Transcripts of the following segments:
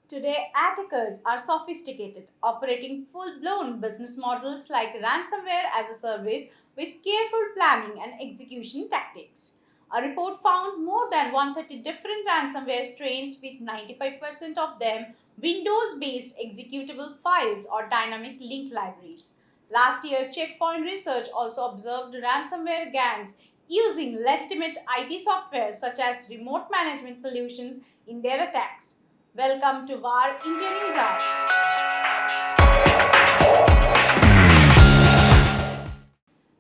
Today, attackers are sophisticated, operating full-blown business models like ransomware-as-a-service with careful planning and execution tactics. A report found more than 130 different ransomware strains, with 95% of them Windows-based executable files or dynamic link libraries. Last year, Checkpoint Research also observed ransomware gangs using legitimate IT software such as remote management solutions in their attacks. Welcome to Varindia NewsHours.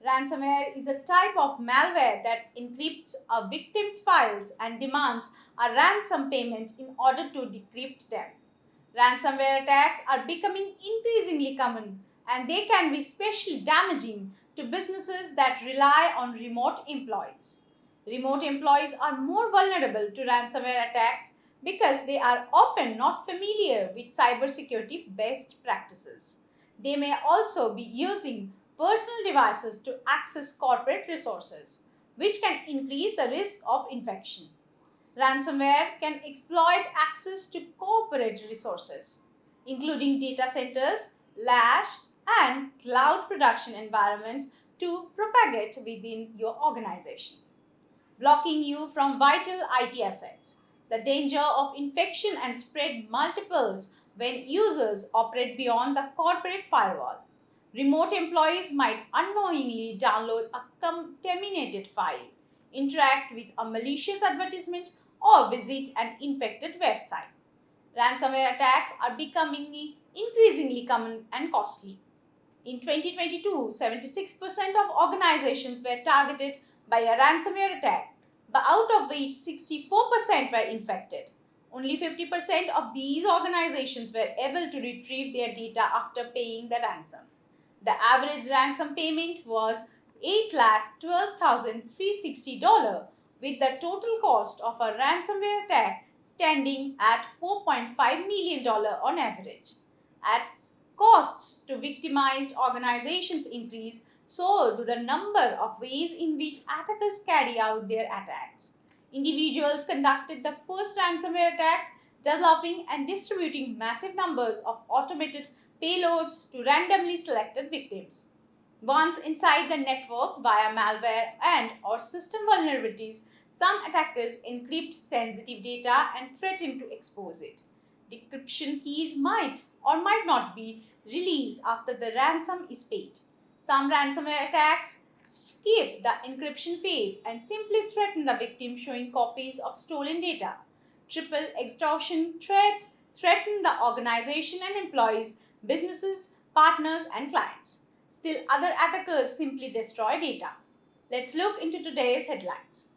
Ransomware is a type of malware that encrypts a victim's files and demands a ransom payment in order to decrypt them. Ransomware attacks are becoming increasingly common, and they can be especially damaging to businesses that rely on remote employees. Remote employees are more vulnerable to ransomware attacks because they are often not familiar with cybersecurity best practices. They may also be using personal devices to access corporate resources, which can increase the risk of infection. Ransomware can exploit access to corporate resources, including data centers, labs, and cloud production environments to propagate within your organization, blocking you from vital IT assets. The danger of infection and spread multiples when users operate beyond the corporate firewall. Remote employees might unknowingly download a contaminated file, interact with a malicious advertisement, or visit an infected website. Ransomware attacks are becoming increasingly common and costly. In 2022, 76% of organizations were targeted by a ransomware attack, but out of which 64% were infected. Only 50% of these organizations were able to retrieve their data after paying the ransom. The average ransom payment was $8,12,360, with the total cost of a ransomware attack standing at $4.5 million on average. As costs to victimized organizations increase, so do the number of ways in which attackers carry out their attacks. Individuals conducted the first ransomware attacks, developing and distributing massive numbers of automated payloads to randomly selected victims. Once inside the network via malware and or system vulnerabilities, some attackers encrypt sensitive data and threaten to expose it. Decryption keys might or might not be released after the ransom is paid. Some ransomware attacks skip the encryption phase and simply threaten the victim, showing copies of stolen data. Triple extortion threats threaten the organization and employees, businesses, partners, and clients. Still, other attackers simply destroy data. Let's look into today's headlines.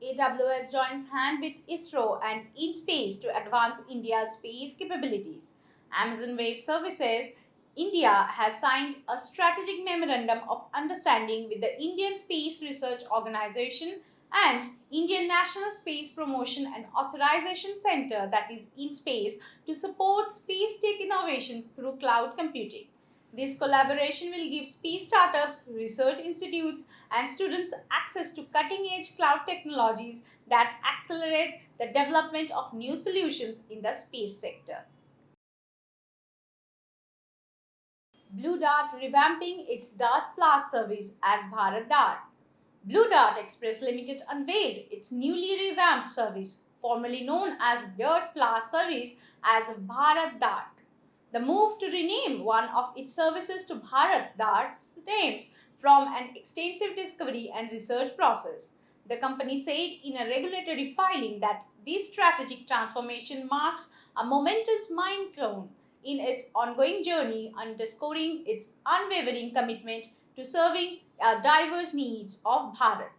AWS joins hand with ISRO and in-SPACe to advance India's space capabilities. Amazon Web Services India has signed a strategic memorandum of understanding with the Indian Space Research Organization and Indian National Space Promotion and Authorization Center, that is in-SPACe, to support space tech innovations through cloud computing. This collaboration will give space startups, research institutes, and students access to cutting-edge cloud technologies that accelerate the development of new solutions in the space sector. Blue Dart revamping its Dart Plus service as Bharat Dart. Blue Dart Express Limited unveiled its newly revamped service, formerly known as Dart Plus service, as Bharat Dart. The move to rename one of its services to Bharat Dart stems from an extensive discovery and research process. The company said in a regulatory filing that this strategic transformation marks a momentous milestone in its ongoing journey, underscoring its unwavering commitment to serving the diverse needs of Bharat.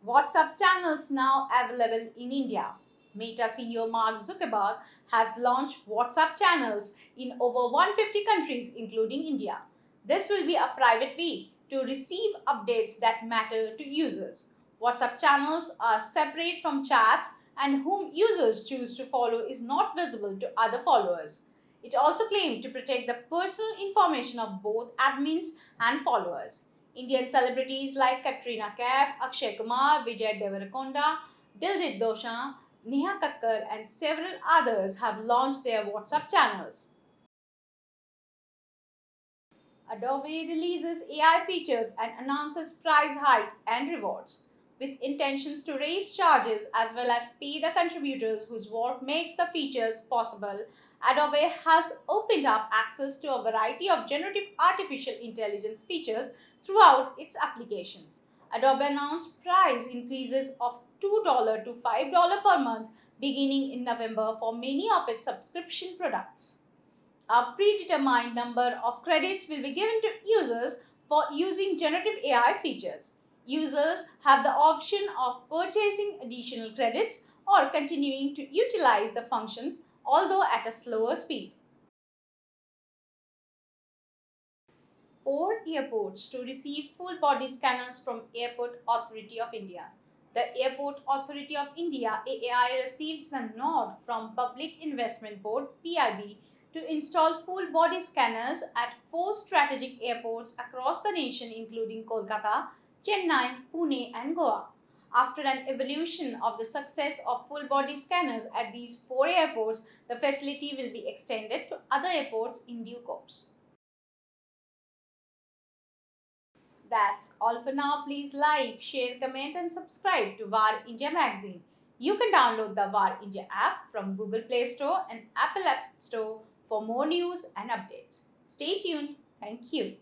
WhatsApp channels now available in India. Meta CEO Mark Zuckerberg has launched WhatsApp channels in over 150 countries, including India. This will be a private way to receive updates that matter to users. WhatsApp channels are separate from chats, and whom users choose to follow is not visible to other followers. It also claimed to protect the personal information of both admins and followers. Indian celebrities like Katrina Kaif, Akshay Kumar, Vijay Deverakonda, Diljit Dosanjh, Neha Kakkar, and several others have launched their WhatsApp channels. Adobe releases AI features and announces price hike and rewards. With intentions to raise charges as well as pay the contributors whose work makes the features possible, Adobe has opened up access to a variety of generative artificial intelligence features throughout its applications. Adobe announced price increases of $2 to $5 per month beginning in November for many of its subscription products. A predetermined number of credits will be given to users for using generative AI features. Users have the option of purchasing additional credits or continuing to utilize the functions, although at a slower speed. 4 airports to receive full body scanners from Airport Authority of India. The Airport Authority of India AAI received the nod from Public Investment Board PIB to install full body scanners at 4 strategic airports across the nation including Kolkata, Chennai, Pune and Goa. After an evaluation of the success of full body scanners at these 4 airports, the facility will be extended to other airports in due course. That's all for now. Please like, share, comment, and subscribe to VAR India magazine. You can download the VAR India app from Google Play Store and Apple App Store for more news and updates. Stay tuned. Thank you.